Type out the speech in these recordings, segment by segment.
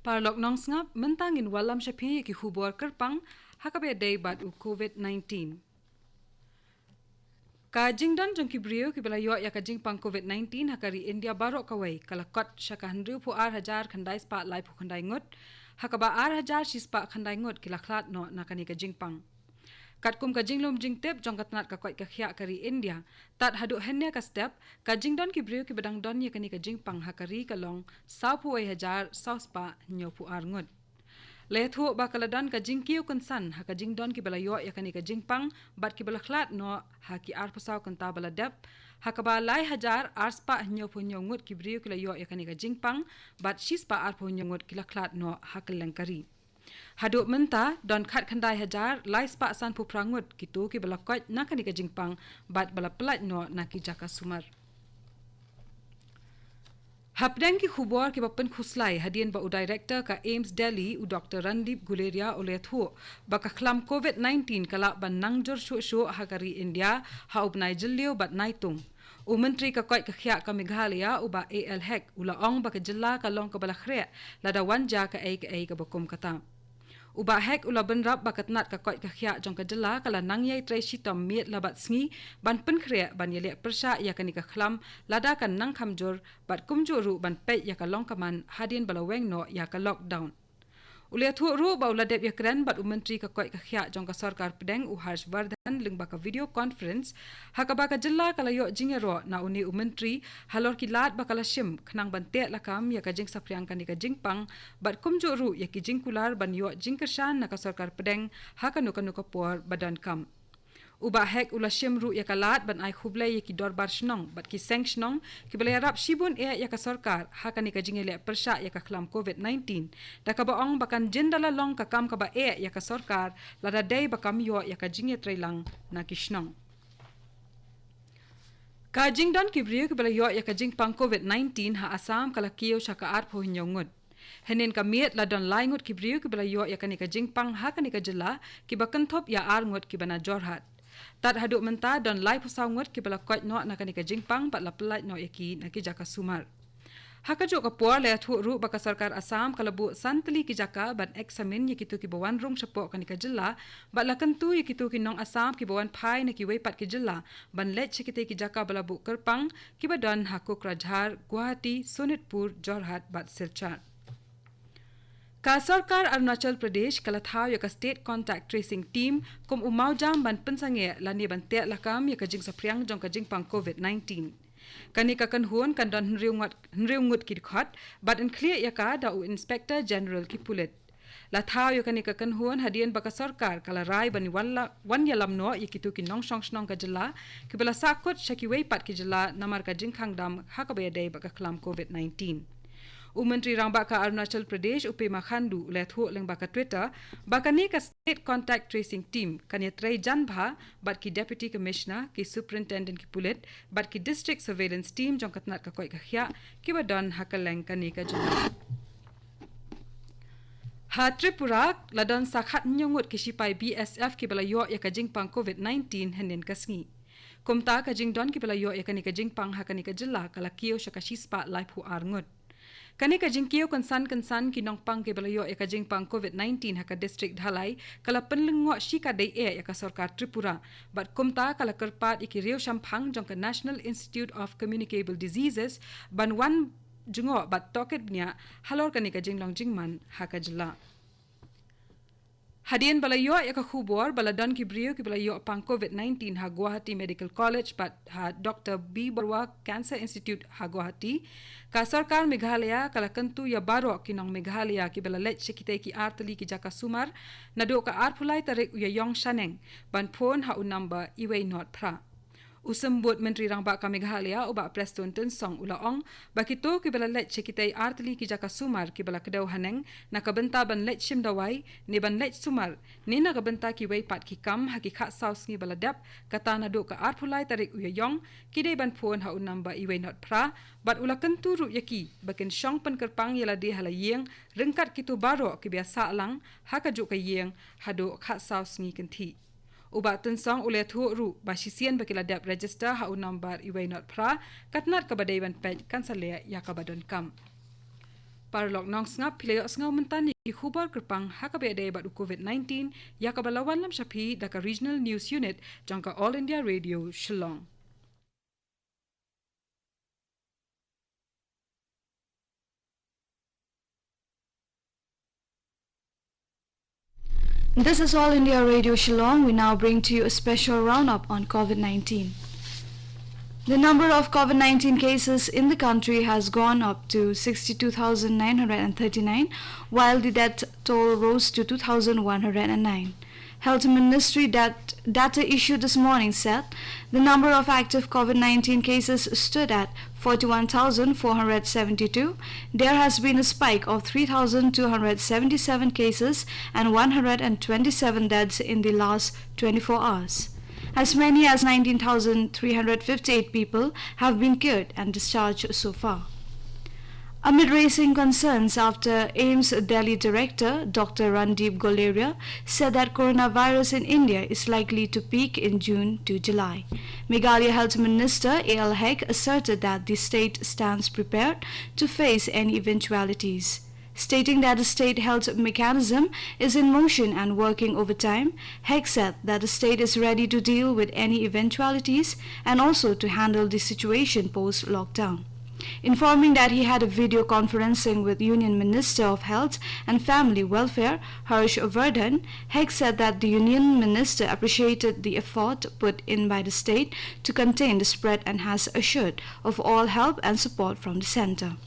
Parlok nong ngap mentangin walam syapi ki hubor kerpang hakabe day bad u COVID-19. Kajing dan jong kibrio ki bala yo ya kajing pang COVID-19 hakari India barok kawai kalakot syaka hendru pu hajar khandai spa lai pu khandai ngot hakaba hajar sispa khandai ngot kilaklat no nakani kajing pang. Katkum kajing lom jing tep jong katnat kakoi kakhya kari India tat hadu henya ka step kajing don kibrio ki badang don ye kani kajing pang hakari kalong sapu hajar sauspa nyopu arngot. Lethu bakaladan kajing kiu konsan hakajing don ki balayo yakani kajing pang bat ki balaklat no haki arpusau kanta baladep hakaba lai hajar arspa nyopu nyongut ki brio ki layo yakani kajing pang bat shispa arpu nyongut kilaklat no hakelengkari. Haduk menta don khat khandai hajar lai spa san pu prangut kitu ki balakot nakani kajing pang bat balaplat no naki jaka sumar. Hapdeng ki khubor ki bapen khuslai hadien ba u director ka AIMS Delhi u Dr. Randip Guleria olethu baka khlam COVID-19 kala ban nangjor shu hakari India ha ubnai jillio bat naitung. U menteri ka koi ka khya ka Meghalaya u ba AL Hek ulaong baka jilla ka long ka balakhre lada wanja ka ai ka bakum kata. Uba hek ula benrap bakat nat ka koi ka khya jong ka jela kala nangyai trai shitam miet labat sngi ban pen khre ban yele persha ya kani ka khlam lada kan nang khamjor bat kumjuru ban pe ya ka longkaman hadin balaweng no ya ka lockdown. Ule thu ru ba ula dep ya kren bat menteri ka koi ka khya jong ka sarkar pedeng u Harshvardhan ling baka video conference hakaba ka jela kala yo jingero na uni menteri halor ki lat bakala shim khnang ban te lakam ya ka jing sapriang kani ka jingpang bat kumjuru ya ki jingkular ban yo jingkershan na ka sarkar pedeng hakanu kanu ka por badan kam. Uba hek ula shimru ya kalat ban ai khublai ya ki dorbar shnong bat ki seng shnong ki balai rap shibun ya ka sarkar hakani ka jingele persha ya ka khlam COVID-19 da ka baong bakan jindala long ka kam ka ba ya ka sarkar lada dai bakam yo ya ka jinge trailang na ki shnong. Ka jingdon ki brio ki balai yo ya ka jingpang COVID-19 ha Assam kala kiyo syaka arpo hinyongut. Henin kamiet la don laingut ki brio ki balai yo ya kani ka jingpang hakani ka jela ki bakanthop ya arngut ki bana jorhat. Tat haduk menta don lai pusau ngut ki bala kot no nakani ka jingpang bat la pelat no yaki naki jaka sumar. Haka jo ka por le thu ru baka sarkar Assam kalabu santli ki jaka ban examine yaki tu ki bawan rong chapo kani ka jilla bat la kantu yaki tu ki nong Assam ki bawan phai na ki weipat ki jilla ban let chikite ki jaka bala bu kerpang ki badon hakuk rajhar Guwahati Sonitpur Jorhat bat Silchar. Ka sarkar Arunachal Pradesh kalathaw ya ka state contact tracing team kum umau jam ban pensange lani ban te lakam ya ka jing sapriang jong ka jing pang COVID-19. Kani ka kan huon kan don nriungut ki khot but in clear ya ka da u inspector general ki pulit. Lathaw ya kani ka kan huon hadien baka sarkar kala rai ban wan ya lamno ya kitu ki nong shong snong ka jela ki bala sakot shaki wei pat ki jela namar ka jing khangdam hakabe dai baka khlam COVID-19. Menteri Rang Baka Arunachal Pradesh Upema Khandu lethu leng baka Twitter baka ni ka state contact tracing team kanya trai janbha bat ki deputy commissioner ki superintendent ki pulit bat ki district surveillance team jong katnat ka koi ka khya ki badon hakaleng kani ka jana. Ha Tripura ladon sakhat nyongut ki sipai BSF ki balayo ya ka jingpang COVID-19 henin kasngi. Kumta ka jingdon ki balayo ya kani ka jingpang hakani ka jilla kala kiyo syaka shispa life hu arngut. Kani ka jingkiyo kansan ki nongpang ke balayo ya ka jingpang COVID-19 haka district dhalai kala penlengo shika dai ya ka sarkar Tripura bat kumta kala kerpat iki riau shampang jong ka National Institute of Communicable Diseases ban wan jungo bat toket nya halor kani ka jinglong jingman haka jela. Hadien balayo ya ka khubor baladon ki brio ki balayo pang COVID-19 ha Guwahati Medical College bat ha Dr. B. Barwa Cancer Institute ha Guwahati ka sarkar Meghalaya kala kantu ya baro kinong Meghalaya ki balalet shikite ki artali ki jaka sumar nado ka arpulai tarik uya yong shaneng ban phone ha un number iway not pra. Usambut Menteri Rang Baka Meghalaya uba Preston Tensong ulaong bakito ki bala let chekitay artli ki jaka sumar ki bala kedaw haneng nakabenta ban let shimdawai ni ban let sumar ni nakabenta ki way pat ki kam haki kha saus ngi bala dap kata na do ka arpulai tarik uyayong ki day ban phone ha unamba iway not pra bat ulakan turu yaki bakin syong pen kerpang yala de halayeng rengkat kitu baro ki biasa lang haka juk ka yeng hado kha saus ngi kenti. Uba tensong ule thu ru basisian bakila dap register ha number iway not pra katnat kabadaiwan page kansalea ya kabadon kam. Parlok nong ngap pileo ngau mentan ki khubar kerpang hakabe de badu COVID-19 yakabalawan lam shapi daka regional news unit jangka All India Radio Shillong. This is All India Radio Shillong. We now bring to you a special roundup on COVID-19. The number of COVID-19 cases in the country has gone up to 62,939, while the death toll rose to 2,109. Health Ministry data issued this morning said the number of active COVID-19 cases stood at 41,472. There has been a spike of 3,277 cases and 127 deaths in the last 24 hours. As many as 19,358 people have been cured and discharged so far. Amid raising concerns after AIIMS Delhi Director Dr. Randeep Guleria said that coronavirus in India is likely to peak in June to July, Meghalaya Health Minister A.L. Hek asserted that the state stands prepared to face any eventualities. Stating that the state health mechanism is in motion and working overtime, Hek said that the state is ready to deal with any eventualities and also to handle the situation post-lockdown. Informing that he had a video conferencing with Union Minister of Health and Family Welfare, Harsh Vardhan, Hek said that the Union Minister appreciated the effort put in by the state to contain the spread and has assured of all help and support from the centre.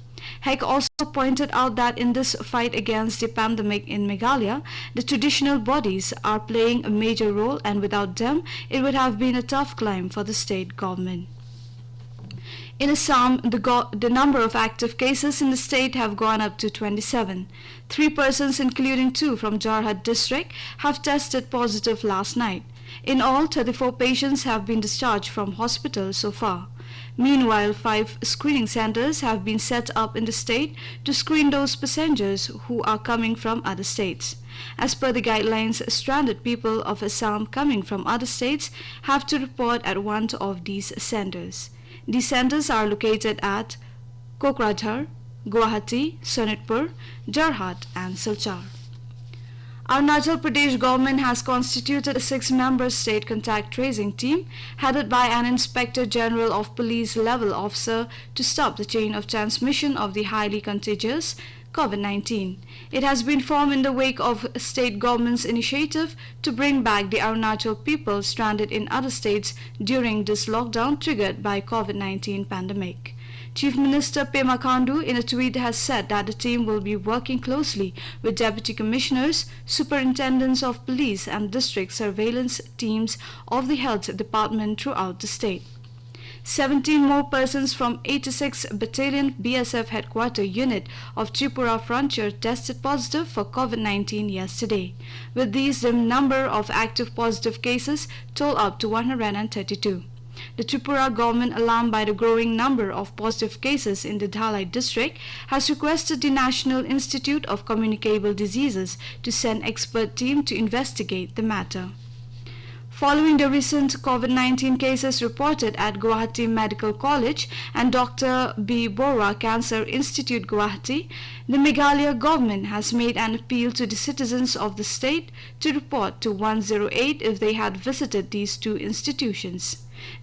Hek also pointed out that in this fight against the pandemic in Meghalaya, the traditional bodies are playing a major role, and without them, it would have been a tough climb for the state government. In Assam, the number of active cases in the state have gone up to 27. 3 persons, including 2 from Jorhat district, have tested positive last night. In all, 34 patients have been discharged from hospital so far. Meanwhile, 5 screening centers have been set up in the state to screen those passengers who are coming from other states. As per the guidelines, stranded people of Assam coming from other states have to report at one of these centers. These centers are located at Kokrajhar, Guwahati, Sonitpur, Jorhat and Silchar. Arunachal Pradesh government has constituted a 6-member state contact tracing team headed by an Inspector General of Police level officer to stop the chain of transmission of the highly contagious COVID-19. It has been formed in the wake of state government's initiative to bring back the Arunachal people stranded in other states during this lockdown triggered by COVID-19 pandemic. Chief Minister Pema Khandu in a tweet has said that the team will be working closely with deputy commissioners, superintendents of police and district surveillance teams of the health department throughout the state. 17 more persons from 86 Battalion BSF Headquarter Unit of Tripura Frontier tested positive for COVID-19 yesterday. With these, the number of active positive cases totaled up to 132. The Tripura government, alarmed by the growing number of positive cases in the Dhalai district, has requested the National Institute of Communicable Diseases to send expert team to investigate the matter. Following the recent COVID-19 cases reported at Guwahati Medical College and Dr. B. Bora Cancer Institute Guwahati, the Meghalaya government has made an appeal to the citizens of the state to report to 108 if they had visited these 2 institutions.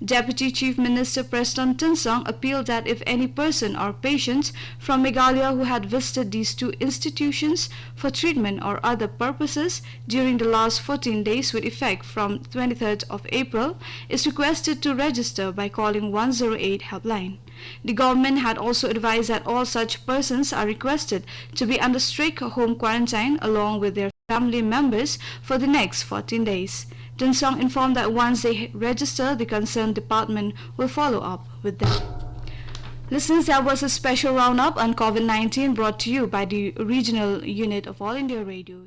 Deputy Chief Minister Preston Tinsong appealed that if any person or patients from Meghalaya who had visited these 2 institutions for treatment or other purposes during the last 14 days with effect from 23rd of April is requested to register by calling 108 helpline. The government had also advised that all such persons are requested to be under strict home quarantine along with their family members for the next 14 days. Tinsong informed that once they register, the concerned department will follow up with them. Listeners, that was a special roundup on COVID-19 brought to you by the regional unit of All India Radio.